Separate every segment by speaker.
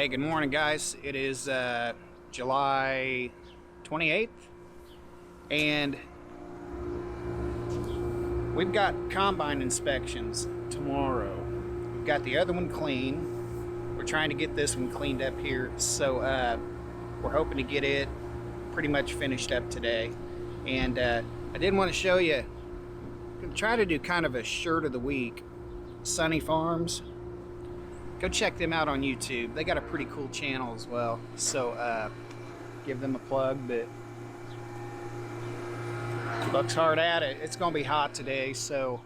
Speaker 1: Hey, good morning, guys. It is July 28th, and we've got combine inspections tomorrow. We've got the other one clean. We're trying to get this one cleaned up here, so we're hoping to get it pretty much finished up today. And I did want to show you, I'm going to try to do kind of a shirt of the week. Sunny Farms. Go check them out on YouTube. They got a pretty cool channel as well. So give them a plug. But Buck's hard at it. It's gonna be hot today, so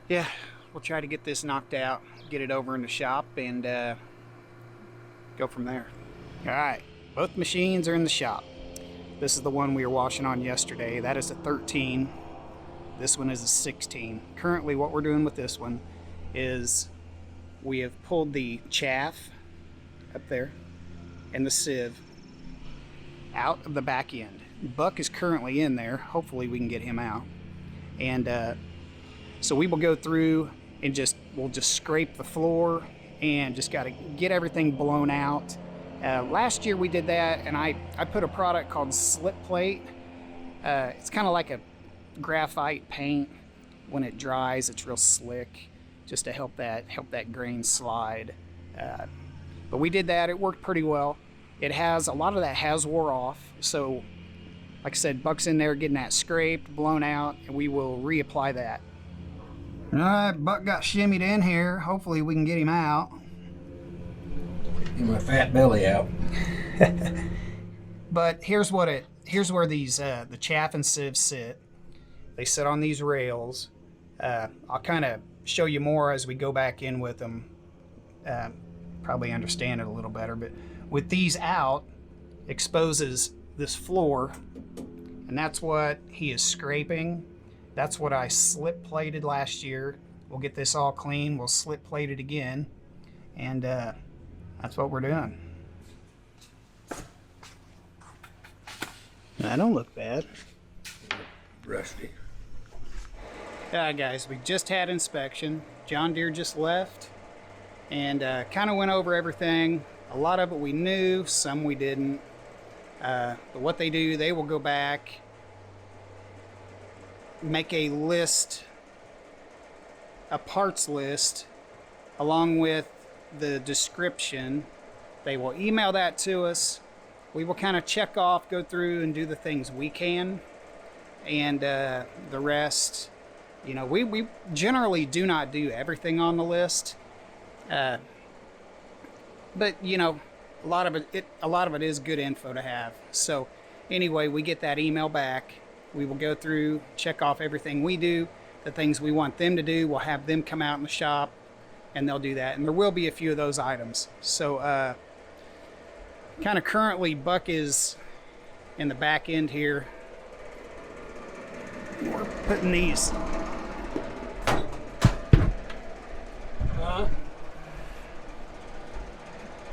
Speaker 1: yeah, we'll try to get this knocked out, get it over in the shop, and go from there. All right, both machines are in the shop. This is the one we were washing on yesterday. That is a 13. This one is a 16. Currently, what we're doing with this one is we have pulled the chaff up there and the sieve out of the back end. Buck is currently in there. Hopefully we can get him out. And so we will go through and we'll just scrape the floor and just got to get everything blown out. Last year we did that, and I put a product called Slip Plate. It's kind of like a graphite paint. When it dries, it's real slick, just to help that grain slide. But we did that. It worked pretty well. A lot of that has wore off. So like I said, Buck's in there getting that scraped, blown out, and we will reapply that. All right, Buck got shimmied in here. Hopefully we can get him out.
Speaker 2: Get my fat belly out.
Speaker 1: But here's where these the chaff and sieves sit. They sit on these rails. I'll kind of show you more as we go back in with them. Probably understand it a little better, but with these out, exposes this floor, and that's what he is scraping. That's what I slip plated last year. We'll get this all clean. We'll slip plate it again, and that's what we're doing. That don't look bad.
Speaker 2: Rusty.
Speaker 1: Yeah, guys, we just had inspection. John Deere just left and kind of went over everything. A lot of it we knew, some we didn't. But what they do, they will go back, make a list, a parts list, along with the description. They will email that to us. We will kind of check off, go through and do the things we can, and the rest, you know, we generally do not do everything on the list, but you know, a lot of it is good info to have. So anyway, we get that email back. We will go through, check off everything we do, the things we want them to do. We'll have them come out in the shop, and they'll do that. And there will be a few of those items. So kind of currently, Buck is in the back end here. We're putting these.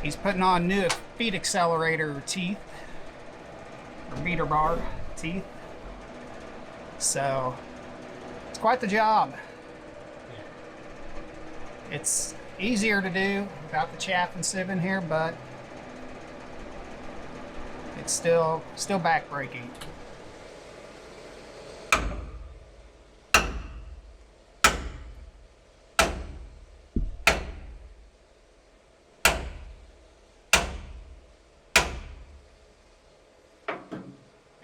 Speaker 1: He's putting on new feed accelerator teeth, or beater bar teeth. So it's quite the job. It's easier to do without the chaff and sieve in here, but it's still back-breaking.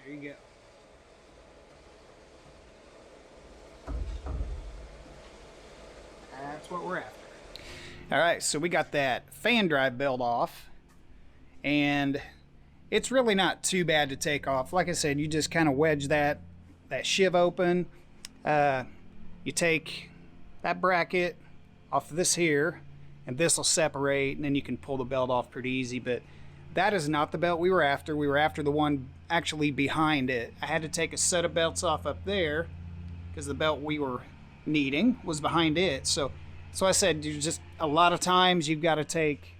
Speaker 1: There you go. That's what we're after. All right, so we got that fan drive belt off, and it's really not too bad to take off. Like I said, you just kind of wedge that sheave open. You take that bracket off of this here, and this will separate, and then you can pull the belt off pretty easy. But that is not the belt we were after. We were after the one actually behind it. I had to take a set of belts off up there because the belt we were needing was behind it. So I said, just a lot of times you've got to take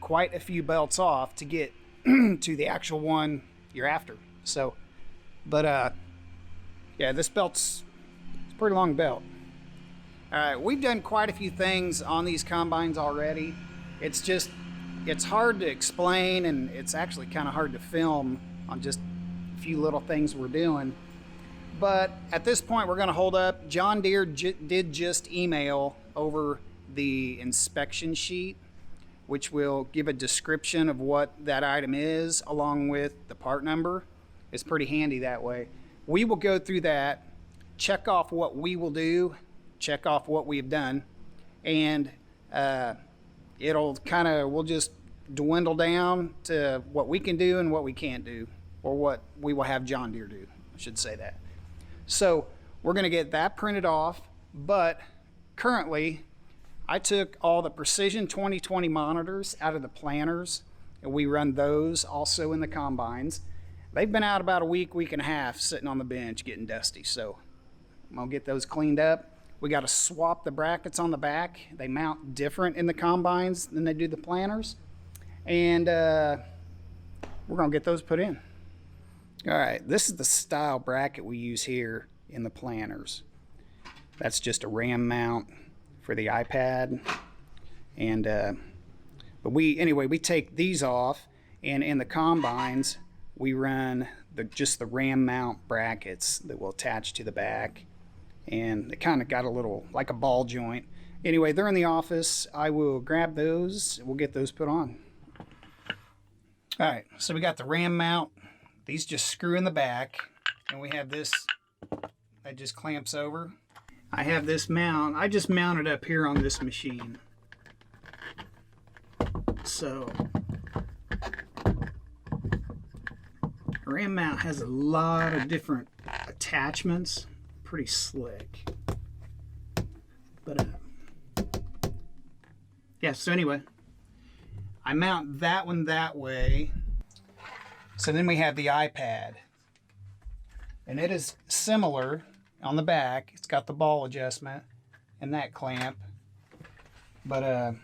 Speaker 1: quite a few belts off to get to the actual one you're after. So, but yeah, this belt's a pretty long belt. All right, we've done quite a few things on these combines already. It's just it's hard to explain, and it's actually kind of hard to film on just a few little things we're doing. But at this point, we're going to hold up. John Deere did just email over the inspection sheet, which will give a description of what that item is along with the part number. It's pretty handy that way. We will go through that, check off what we will do, check off what we've done, and it'll kind of, we'll just dwindle down to what we can do and what we can't do, or what we will have John Deere do, I should say that. So we're going to get that printed off, but currently I took all the Precision 2020 monitors out of the planters, and we run those also in the combines. They've been out about a week and a half sitting on the bench getting dusty, so I'm going to get those cleaned up. We got to swap the brackets on the back. They mount different in the combines than they do the planters, and we're going to get those put in. All right, this is the style bracket we use here in the planters. That's just a RAM mount for the iPad, and but we take these off, and in the combines we run just the RAM mount brackets that will attach to the back, and they kind of got a little like a ball joint. Anyway, they're in the office. I will grab those. We'll get those put on. All right, so we got the RAM mount. These just screw in the back, and we have this that just clamps over. I have this mount. I just mounted up here on this machine. So, RAM mount has a lot of different attachments. Pretty slick. But, yeah, so anyway, I mount that one that way. So then we have the iPad, and it is similar on the back. It's got the ball adjustment and that clamp, but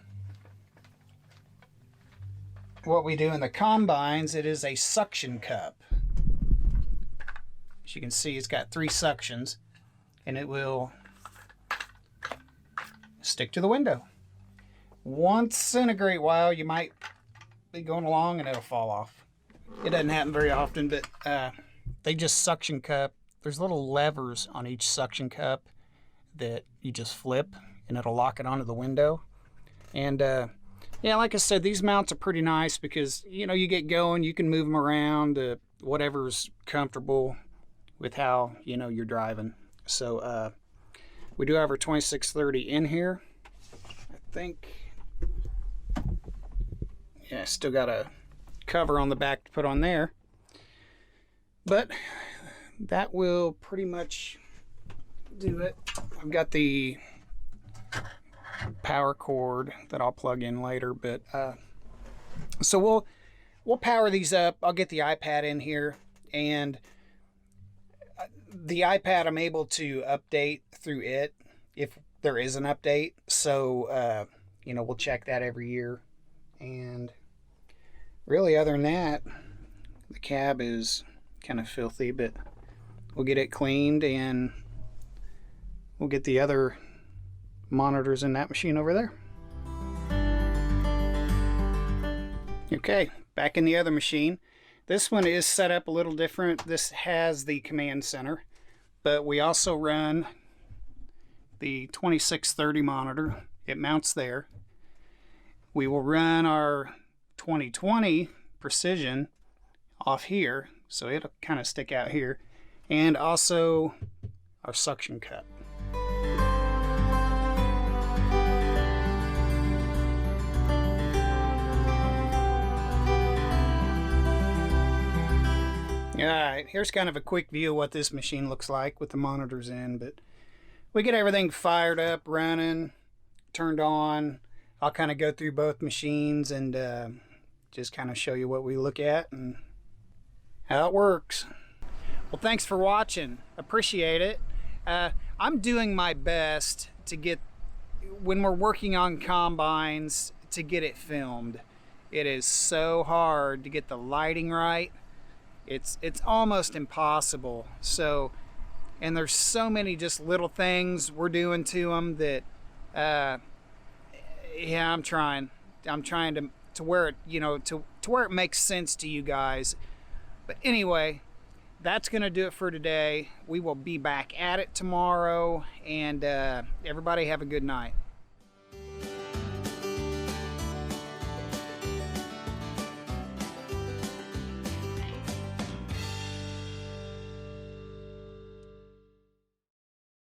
Speaker 1: what we do in the combines, it is a suction cup. As you can see, it's got 3 suctions, and it will stick to the window. Once in a great while, you might be going along and it'll fall off. It doesn't happen very often, but they just suction cup. There's little levers on each suction cup that you just flip, and it'll lock it onto the window. And yeah, like I said, these mounts are pretty nice because, you know, you get going, you can move them around to whatever's comfortable with how, you know, you're driving. So we do have our 2630 in here. I think, yeah, still got a cover on the back to put on there, but that will pretty much do it. I've got the power cord that I'll plug in later, but so we'll power these up. I'll get the iPad in here, and the iPad I'm able to update through it if there is an update. So you know, we'll check that every year. And really, other than that, the cab is kind of filthy, but we'll get it cleaned, and we'll get the other monitors in that machine over there. Okay, back in the other machine. This one is set up a little different. This has the command center, but we also run the 2630 monitor. It mounts there. We will run our 2020 Precision off here, so it'll kind of stick out here, and also our suction cup. Alright, here's kind of a quick view of what this machine looks like with the monitors in, but we get everything fired up, running, turned on. I'll kind of go through both machines and just kind of show you what we look at and how it works. Well, thanks for watching. Appreciate it. I'm doing my best to get, when we're working on combines, to get it filmed. It is so hard to get the lighting right. It's almost impossible. So, and there's so many just little things we're doing to them that yeah, I'm trying to to where it, you know, to where it makes sense to you guys. But anyway, that's gonna do it for today. We will be back at it tomorrow, and everybody have a good night.